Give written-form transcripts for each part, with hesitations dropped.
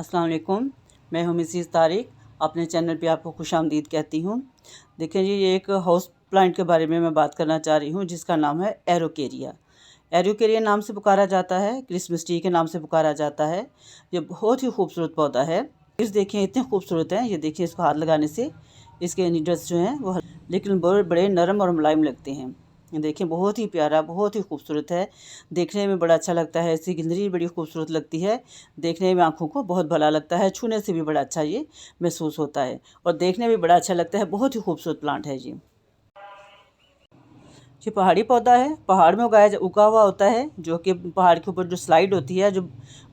अस्सलाम वालेकुम, मैं हूं मिसेस तारिक। अपने चैनल पे आपको खुशामदीद कहती हूं। देखें जी, ये एक हाउस प्लांट के बारे में मैं बात करना चाह रही हूं जिसका नाम है एरोकेरिया। एरोकेरिया नाम से पुकारा जाता है, क्रिसमस ट्री के नाम से पुकारा जाता है। ये बहुत ही खूबसूरत पौधा है। इस देखें इतने खूबसूरत हैं, ये देखिए इसको हाथ लगाने से इसके नीडल्स जो हैं वो लेकिन बड़े बड़े नरम और मुलायम लगते हैं। ये देखें बहुत ही प्यारा, बहुत ही खूबसूरत है। देखने में बड़ा अच्छा लगता है, इसकी गिलहरी बड़ी खूबसूरत लगती है। देखने में आँखों को बहुत भला लगता है, छूने से भी बड़ा अच्छा ये महसूस होता है और देखने में बड़ा अच्छा लगता है। बहुत ही खूबसूरत प्लांट है जी। ये पहाड़ी पौधा है, पहाड़ में उगा हुआ होता है, जो कि पहाड़ के ऊपर जो स्लाइड होती है, जो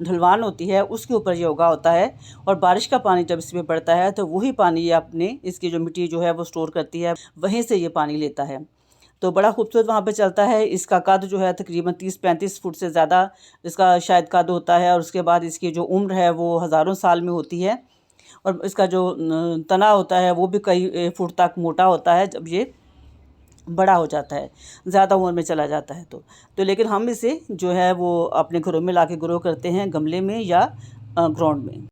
ढलवान होती है, उसके ऊपर ये उगा होता है। और बारिश का पानी जब इसमें पड़ता है तो वही पानी ये अपने इसकी जो मिट्टी जो है वो स्टोर करती है, वहीं से ये पानी लेता है। तो बड़ा खूबसूरत वहाँ पे चलता है। इसका कद जो है तकरीबन 30-35 फुट से ज़्यादा इसका शायद कद होता है। और उसके बाद इसकी जो उम्र है वो हज़ारों साल में होती है। और इसका जो तना होता है वो भी कई फुट तक मोटा होता है जब ये बड़ा हो जाता है, ज़्यादा उम्र में चला जाता है तो लेकिन हम इसे जो है वो अपने घरों में लाके ग्रो करते हैं, गमले में या ग्राउंड में।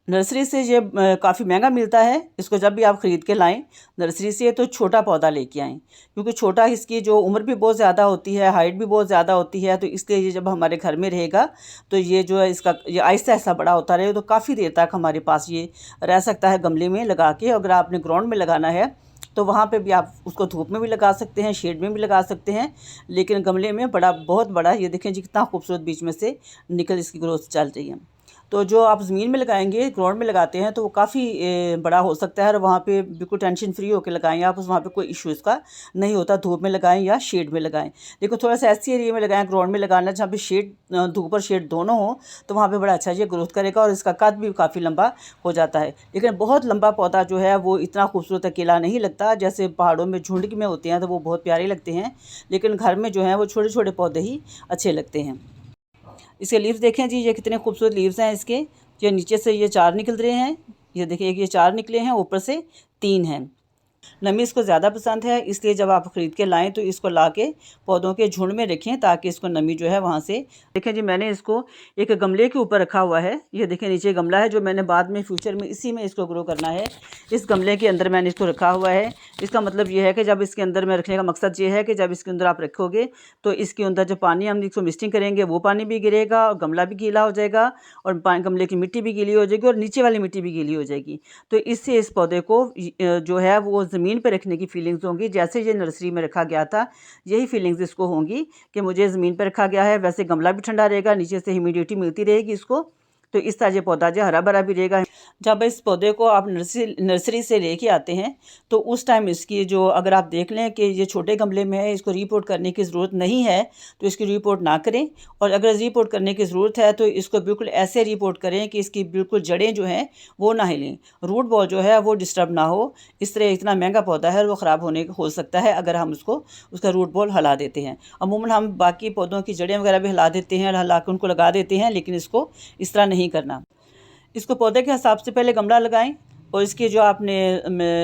नर्सरी से ये काफ़ी महंगा मिलता है। इसको जब भी आप ख़रीद के लाएं नर्सरी से तो छोटा पौधा लेके आएँ, क्योंकि छोटा इसकी जो उम्र भी बहुत ज़्यादा होती है, हाइट भी बहुत ज़्यादा होती है। तो इसलिए ये जब हमारे घर में रहेगा तो ये जो है इसका ये आहिस्ता आहिस्ता बड़ा होता रहे तो काफ़ी देर तक हमारे पास ये रह सकता है गमले में लगा के। अगर आपने ग्राउंड में लगाना है तो वहाँ पे भी आप उसको धूप में भी लगा सकते हैं, शेड में भी लगा सकते हैं। लेकिन गमले में बहुत बड़ा ये देखें जी कितना खूबसूरत बीच में से निकल इसकी ग्रोथ चल रही है। तो जो आप ज़मीन में लगाएंगे, ग्राउंड में लगाते हैं तो वो काफ़ी बड़ा हो सकता है। और वहाँ पे बिल्कुल टेंशन फ्री होकर लगाएं आप, वहाँ पे कोई इशू इसका नहीं होता। धूप में लगाएं या शेड में लगाएं। लेकिन थोड़ा सा ऐसी एरिया में लगाएं, ग्राउंड में लगाना जहाँ पे शेड, धूप और शेड दोनों हो, तो वहाँ पे बड़ा अच्छा ये ग्रोथ करेगा और इसका कद भी काफ़ी लंबा हो जाता है। लेकिन बहुत लंबा पौधा जो है वो इतना खूबसूरत अकेला नहीं लगता। जैसे पहाड़ों में झुंड में होते हैं तो वो बहुत प्यारे लगते हैं, लेकिन घर में जो है वो छोटे छोटे पौधे ही अच्छे लगते हैं। इसके लीव्स देखें जी, ये कितने खूबसूरत लीव्स हैं इसके। ये नीचे से ये 4 निकल रहे हैं, ये देखिए ये 4 निकले हैं, ऊपर से 3 हैं। नमी इसको ज़्यादा पसंद है, इसलिए जब आप ख़रीद के लाएँ तो इसको ला के पौधों के झुंड में रखें ताकि इसको नमी जो है वहाँ से। देखें जी, मैंने इसको एक गमले के ऊपर रखा हुआ है। ये देखें नीचे गमला है जो मैंने बाद में फ्यूचर में इसी में इसको ग्रो करना है। इस गमले के अंदर मैंने इसको रखा हुआ है। इसका मतलब ये है कि जब इसके अंदर में रखने का मकसद ये है कि जब इसके अंदर आप रखोगे तो इसके अंदर जो पानी हम इसको मिक्सिंग करेंगे वो पानी भी गिरेगा और गमला भी गीला हो जाएगा और गमले की मिट्टी भी गीली हो जाएगी और नीचे वाली मिट्टी भी गीली हो जाएगी। तो इससे इस पौधे को जो है वो ज़मीन पर रखने की फीलिंग्स होंगी। जैसे ये नर्सरी में रखा गया था यही फीलिंग्स इसको होंगी कि मुझे ज़मीन पर रखा गया है। वैसे गमला भी ठंडा रहेगा, नीचे से ह्यूमिडिटी मिलती रहेगी इसको, तो इस तरह ये पौधा जो हरा भरा भी रहेगा। जब इस पौधे को आप नर्सरी से लेके आते हैं तो उस टाइम इसकी जो, अगर आप देख लें कि ये छोटे गमले में है, इसको रीपोर्ट करने की ज़रूरत नहीं है तो इसकी रीपोर्ट ना करें। और अगर रीपोर्ट करने की ज़रूरत है तो इसको बिल्कुल ऐसे रीपोर्ट करें कि इसकी बिल्कुल जड़ें जो हैं वो ना हिलें, रूट बॉल जो है वो डिस्टर्ब ना हो। इस तरह इतना महंगा पौधा है वो ख़राब होने हो सकता है अगर हम उसका रूट बॉल हिला देते हैं। अमूमन हम बाकी पौधों की जड़ें वगैरह भी हिला देते हैं, हिला के उनको लगा देते हैं, लेकिन इसको इस तरह नहीं करना। इसको पौधे के हिसाब से पहले गमला लगाएं और इसकी जो आपने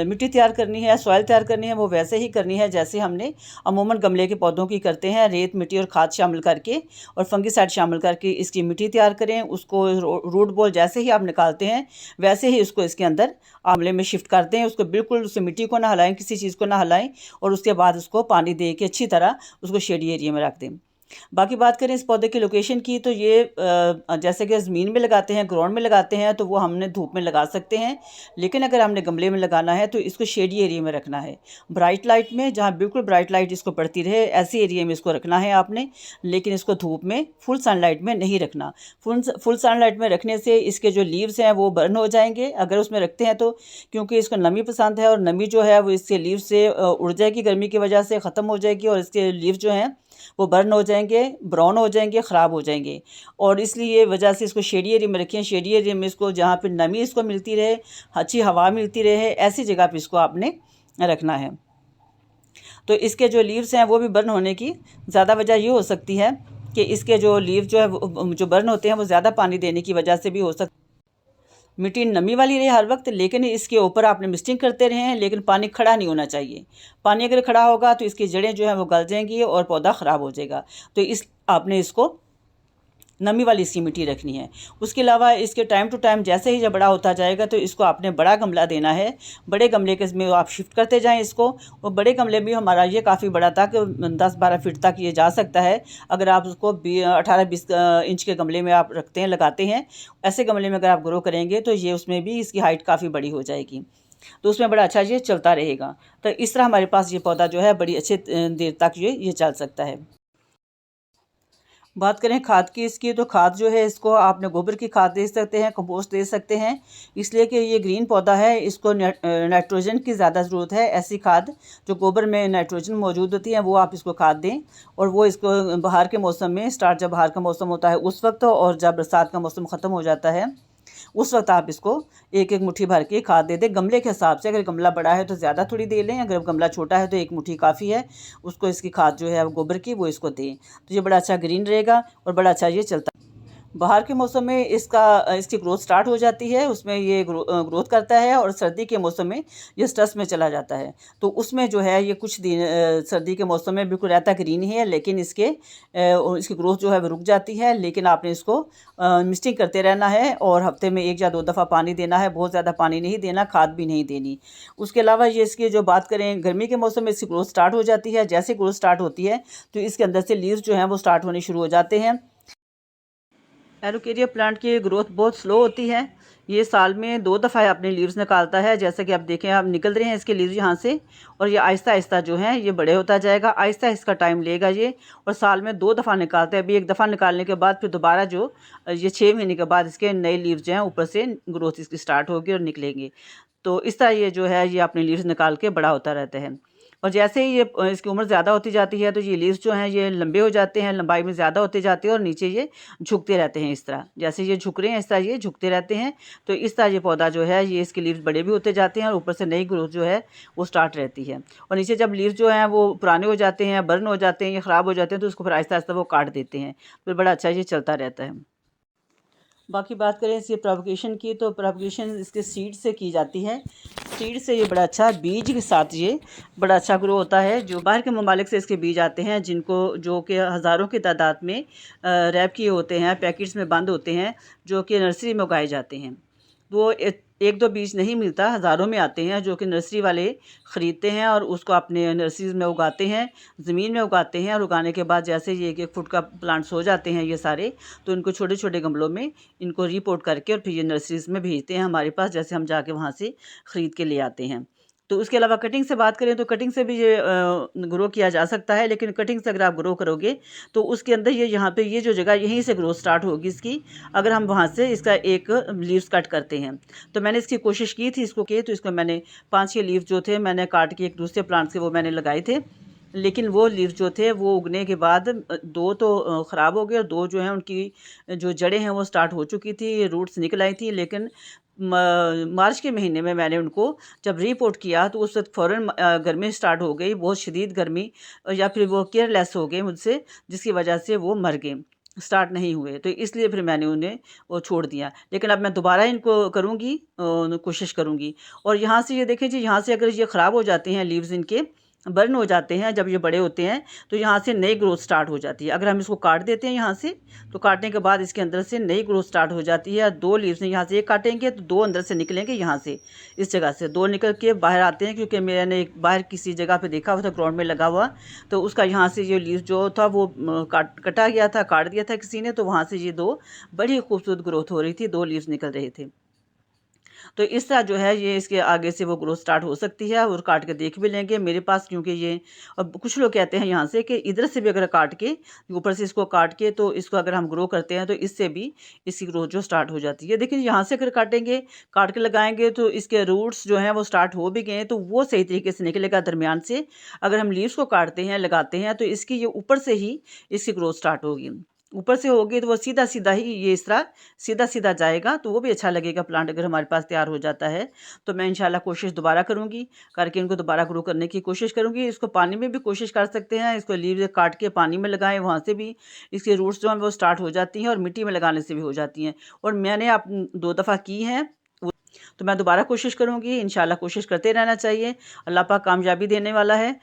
मिट्टी तैयार करनी है, सॉइल तैयार करनी है, वो वैसे ही करनी है जैसे हमने अमूमन गमले के पौधों की करते हैं। रेत, मिट्टी और खाद शामिल करके और फंगीसाइड शामिल करके इसकी मिट्टी तैयार करें। उसको रूट बॉल जैसे ही आप निकालते हैं वैसे ही उसको इसके अंदर गमले में शिफ्ट कर दें। उसको बिल्कुल उस मिट्टी को ना हिलाएं, किसी चीज़ को ना हिलाएं और उसके बाद उसको पानी दे के अच्छी तरह उसको शेडी एरिया में रख दें। बाकी बात करें इस पौधे की लोकेशन की तो ये जैसे कि ज़मीन में लगाते हैं, ग्राउंड में लगाते हैं तो वो हमने धूप में लगा सकते हैं। लेकिन अगर हमने गमले में लगाना है तो इसको शेडी एरिया में रखना है, ब्राइट लाइट में, जहाँ बिल्कुल ब्राइट लाइट इसको पड़ती रहे ऐसी एरिया में इसको रखना है आपने। लेकिन इसको धूप में फुल सनलाइट में नहीं रखना। फुल सनलाइट में रखने से इसके जो लीव्स हैं वो बर्न हो जाएंगे अगर उसमें रखते हैं तो, क्योंकि इसको नमी पसंद है और नमी जो है वो इसके लीव से उड़ जाएगी, गर्मी की वजह से ख़त्म हो जाएगी और इसके लीव जो हैं वो बर्न हो जाएंगे, ब्राउन हो जाएंगे, ख़राब हो जाएंगे। और इसलिए वजह से इसको शेडी एरिया में रखें। शेडी एरिया में इसको जहाँ पे नमी इसको मिलती रहे, अच्छी हवा मिलती रहे, ऐसी जगह पे इसको आपने रखना है। तो इसके जो लीव्स हैं वो भी बर्न होने की ज़्यादा वजह ये हो सकती है कि इसके जो लीव जो है जो बर्न होते हैं वो ज़्यादा पानी देने की वजह से भी हो सकता है। मिट्टी नमी वाली रहे हर वक्त, लेकिन इसके ऊपर आपने मिस्टिंग करते रहें, लेकिन पानी खड़ा नहीं होना चाहिए। पानी अगर खड़ा होगा तो इसकी जड़ें जो हैं वो गल जाएंगी और पौधा ख़राब हो जाएगा। तो आपने इसको नमी वाली इसकी मिट्टी रखनी है। उसके अलावा इसके टाइम टू टाइम जैसे ही जब बड़ा होता जाएगा तो इसको आपने बड़ा गमला देना है। बड़े गमले के में आप शिफ्ट करते जाएं इसको, और बड़े गमले में हमारा ये काफ़ी बड़ा तक 10-12 फीट तक ये जा सकता है। अगर आप उसको 18-20 इंच के गमले में आप रखते हैं, लगाते हैं, ऐसे गमले में अगर आप ग्रो करेंगे तो ये उसमें भी इसकी हाइट काफ़ी बड़ी हो जाएगी, तो उसमें बड़ा अच्छा ये चलता रहेगा। तो इस तरह हमारे पास ये पौधा जो है बड़ी अच्छे देर तक ये चल सकता है। बात करें खाद की इसकी, तो खाद जो है इसको आपने गोबर की खाद दे सकते हैं, कंपोस्ट दे सकते हैं, इसलिए कि ये ग्रीन पौधा है, इसको नाइट्रोजन की ज़्यादा ज़रूरत है। ऐसी खाद जो गोबर में नाइट्रोजन मौजूद होती है वो आप इसको खाद दें, और वो इसको बाहर के मौसम में जब बाहर का मौसम होता है उस वक्त, और जब बरसात का मौसम ख़त्म हो जाता है उस वक्त आप इसको एक एक मुट्ठी भर के खाद दे दें, गमले के हिसाब से। अगर गमला बड़ा है तो ज़्यादा थोड़ी दे लें, अगर गमला छोटा है तो एक मुट्ठी काफ़ी है। उसको इसकी खाद जो है गोबर की वो इसको दें, तो ये बड़ा अच्छा ग्रीन रहेगा और बड़ा अच्छा ये चलता है। बाहर के मौसम में इसकी ग्रोथ स्टार्ट हो जाती है, उसमें ये ग्रोथ करता है, और सर्दी के मौसम में ये स्ट्रेस में चला जाता है। तो उसमें जो है ये कुछ दिन सर्दी के मौसम में बिल्कुल रहता ग्रीन ही है, लेकिन इसकी ग्रोथ जो है वो रुक जाती है। लेकिन आपने इसको मिस्टिंग करते रहना है, और हफ्ते में 1 या 2 दफ़ा पानी देना है, बहुत ज़्यादा पानी नहीं देना, खाद भी नहीं देनी। उसके अलावा ये इसकी जो बात करें, गर्मी के मौसम में इसकी ग्रोथ स्टार्ट हो जाती है। जैसे ग्रोथ स्टार्ट होती है तो इसके अंदर से लीव्स जो हैं वो स्टार्ट होने शुरू हो जाते हैं। एरोकेरिया प्लांट की ग्रोथ बहुत स्लो होती है, ये साल में 2 दफ़ा अपने लीव्स निकालता है। जैसे कि आप देखें, आप निकल रहे हैं इसके लीव्स यहाँ से, और ये आहिस्ता आहिस्ता जो है ये बड़े होता जाएगा। आहिस्ता इसका टाइम लेगा ये, और साल में 2 दफ़ा निकालता है। अभी 1 दफ़ा निकालने के बाद फिर दोबारा जो ये 6 महीने के बाद इसके नए लीव्स जो हैं ऊपर से ग्रोथ इसकी स्टार्ट होगी और निकलेंगे। तो इस तरह ये जो है ये अपने लीव्स निकाल के बड़ा होता रहता है। और जैसे ही ये इसकी उम्र ज़्यादा होती जाती है तो ये लीव्स जो हैं ये लंबे हो जाते हैं, लंबाई में ज़्यादा होते जाते हैं, और नीचे ये झुकते रहते हैं। इस तरह जैसे ये झुक रहे हैं इस तरह ये झुकते रहते हैं। तो इस तरह ये पौधा जो है ये इसके लीव्स बड़े भी होते जाते हैं, और ऊपर से नई ग्रोथ जो है वो स्टार्ट रहती है। और नीचे जब लीव्स जो हैं वो पुराने हो जाते हैं, बर्न हो जाते हैं या ख़राब हो जाते हैं, तो उसको फिर आहिस्ता आहिस्ता वो काट देते हैं। फिर बड़ा अच्छा ये चलता रहता है। बाकी बात करें इसकी प्रोपगेशन की, तो प्रोपगेशन इसके सीड से की जाती है। सीड से ये बड़ा अच्छा बीज के साथ ये बड़ा अच्छा ग्रो होता है। जो बाहर के ममालिक से इसके बीज आते हैं, जो कि हज़ारों की तादाद में रैप किए होते हैं, पैकेट्स में बंद होते हैं, जो कि नर्सरी में उगाए जाते हैं। वो 1-2 बीज नहीं मिलता, हज़ारों में आते हैं, जो कि नर्सरी वाले ख़रीदते हैं और उसको अपने नर्सरीज़ में उगाते हैं, ज़मीन में उगाते हैं। और उगाने के बाद जैसे ये 1-1 फुट का प्लांट्स हो जाते हैं ये सारे, तो इनको छोटे छोटे गमलों में इनको रिपोर्ट करके और फिर ये नर्सरीज़ में भेजते हैं हमारे पास, जैसे हम जाके वहाँ से ख़रीद के ले आते हैं। तो उसके अलावा कटिंग से बात करें तो कटिंग से भी ये ग्रो किया जा सकता है, लेकिन कटिंग से अगर आप ग्रो करोगे तो उसके अंदर ये यहाँ पे ये जो जगह यहीं से ग्रोथ स्टार्ट होगी इसकी। अगर हम वहाँ से इसका एक लीव्स कट करते हैं, तो मैंने इसकी कोशिश की थी तो इसको मैंने 5-6 लीव्स जो थे मैंने काट के एक दूसरे प्लांट से वो मैंने लगाए थे, लेकिन वो लीव्स जो थे वो उगने के बाद 2 तो ख़राब हो गए, और 2 जो हैं उनकी जो जड़ें हैं वो स्टार्ट हो चुकी थी, रूट्स निकल आई थी। लेकिन मार्च के महीने में मैंने उनको जब रिपोर्ट किया तो उस वक्त फ़ौरन गर्मी स्टार्ट हो गई, बहुत शदीद गर्मी, या फिर वो केयरलेस हो गए मुझसे, जिसकी वजह से वो मर गए, स्टार्ट नहीं हुए। तो इसलिए फिर मैंने उन्हें वो छोड़ दिया। लेकिन अब मैं दोबारा इनको करूँगी, कोशिश करूँगी। और यहाँ से ये देखें जी, यहाँ से अगर ये ख़राब हो जाते हैं, लीव्स इनके बर्न हो जाते हैं, जब ये बड़े होते हैं तो यहाँ से नई ग्रोथ स्टार्ट हो जाती है। अगर हम इसको काट देते हैं यहाँ से, तो काटने के बाद इसके अंदर से नई ग्रोथ स्टार्ट हो जाती है। 2 लीव्स हैं, यहाँ से एक काटेंगे तो 2 अंदर से निकलेंगे, यहाँ से इस जगह से 2 निकल के बाहर आते हैं, क्योंकि मैंने एक बाहर किसी जगह पे देखा हुआ था ग्राउंड में लगा हुआ, तो उसका यहाँ से ये लीव जो था वो कटा गया था, काट दिया था किसी ने, तो वहाँ से ये 2 बड़ी खूबसूरत ग्रोथ हो रही थी, 2 लीव्स निकल रहे थे। तो इस तरह जो है ये इसके आगे से वो ग्रोथ स्टार्ट हो सकती है, और काट के देख भी लेंगे मेरे पास, क्योंकि ये अब कुछ लोग कहते हैं यहाँ से कि इधर से भी अगर काट के ऊपर से इसको काट के तो इसको अगर हम ग्रो करते हैं तो इससे भी इसकी ग्रोथ जो स्टार्ट हो जाती है। देखिए यहाँ से अगर काटेंगे, काट के लगाएंगे तो इसके रूट्स जो हैं वो स्टार्ट हो भी गए, तो वो सही तरीके से निकलेगा दरमियान से। अगर हम लीव्स को काटते हैं, लगाते हैं, तो इसकी ये ऊपर से ही इसकी ग्रोथ स्टार्ट होगी, ऊपर से होगी तो वो सीधा सीधा ही ये इस तरह सीधा सीधा जाएगा, तो वो भी अच्छा लगेगा प्लांट अगर हमारे पास तैयार हो जाता है। तो मैं इंशाल्लाह कोशिश दोबारा करूँगी, करके इनको दोबारा ग्रो करने की कोशिश करूँगी। इसको पानी में भी कोशिश कर सकते हैं, इसको लीव काट के पानी में लगाएं, वहाँ से भी इसके रूट्स जो हैं वो स्टार्ट हो जाती हैं, और मिट्टी में लगाने से भी हो जाती हैं। और मैंने आप 2 दफ़ा की हैं, तो मैं दोबारा कोशिश करूँगी। इंशाल्लाह कोशिश करते रहना चाहिए, अल्लाह पाक कामयाबी देने वाला है।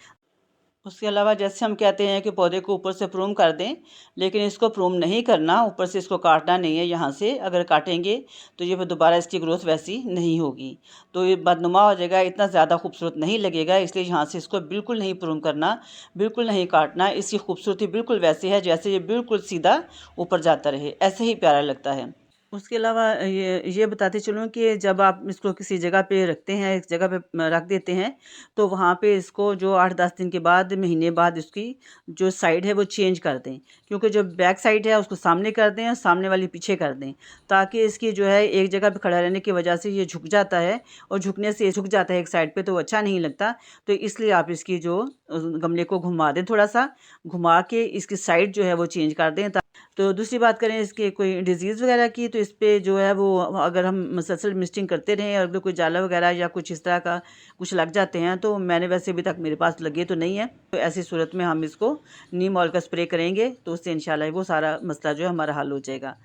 उसके अलावा जैसे हम कहते हैं कि पौधे को ऊपर से प्रूम कर दें, लेकिन इसको प्रूम नहीं करना, ऊपर से इसको काटना नहीं है यहाँ से। अगर काटेंगे तो ये फिर दोबारा इसकी ग्रोथ वैसी नहीं होगी, तो ये बदनुमा हो जाएगा, इतना ज़्यादा खूबसूरत नहीं लगेगा। इसलिए यहाँ से इसको बिल्कुल नहीं प्रूम करना, बिल्कुल नहीं काटना। इसकी खूबसूरती बिल्कुल वैसी है जैसे ये बिल्कुल सीधा ऊपर जाता रहे, ऐसे ही प्यारा लगता है। उसके अलावा ये बताते चलूँ कि जब आप इसको किसी जगह पे रखते हैं, एक जगह पे रख देते हैं, तो वहाँ पे इसको जो 8-10 दिन के बाद, महीने बाद इसकी जो साइड है वो चेंज कर दें। क्योंकि जो बैक साइड है उसको सामने कर दें और सामने वाली पीछे कर दें, ताकि इसकी जो है एक जगह पे खड़ा रहने की वजह से ये झुक जाता है, और झुकने से ये झुक जाता है एक साइड पे, तो अच्छा नहीं लगता। तो इसलिए आप इसकी जो गमले को घुमा दें, थोड़ा सा घुमा के इसकी साइड जो है वो चेंज कर दें। तो दूसरी बात करें इसके कोई डिज़ीज़ वगैरह की, तो इस पे जो है वो अगर हम मसलसल मिस्टिंग करते रहें और अगर कोई जाला वगैरह या कुछ इस तरह का कुछ लग जाते हैं, तो मैंने वैसे अभी तक मेरे पास लगे तो नहीं है, तो ऐसी सूरत में हम इसको नीम ऑयल का स्प्रे करेंगे, तो उससे इंशाल्लाह वो सारा मसला जो है हमारा हल हो जाएगा।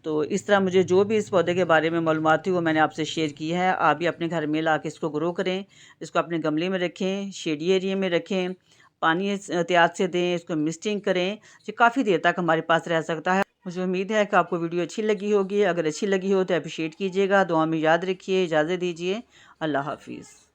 तो इस तरह मुझे जो भी इस पौधे के बारे में मालूमात थी वो मैंने आपसे शेयर की है। आप भी अपने घर में ला के इसको ग्रो करें, इसको अपने गमले में रखें, शेडी एरिया में रखें, पानी एहतियात से दें, इसको मिस्टिंग करें। ये काफ़ी देर तक हमारे पास रह सकता है। मुझे उम्मीद है कि आपको वीडियो अच्छी लगी होगी। अगर अच्छी लगी हो तो अप्रिशिएट कीजिएगा, दुआ में याद रखिए। इजाज़त दीजिए। अल्लाह हाफिज़।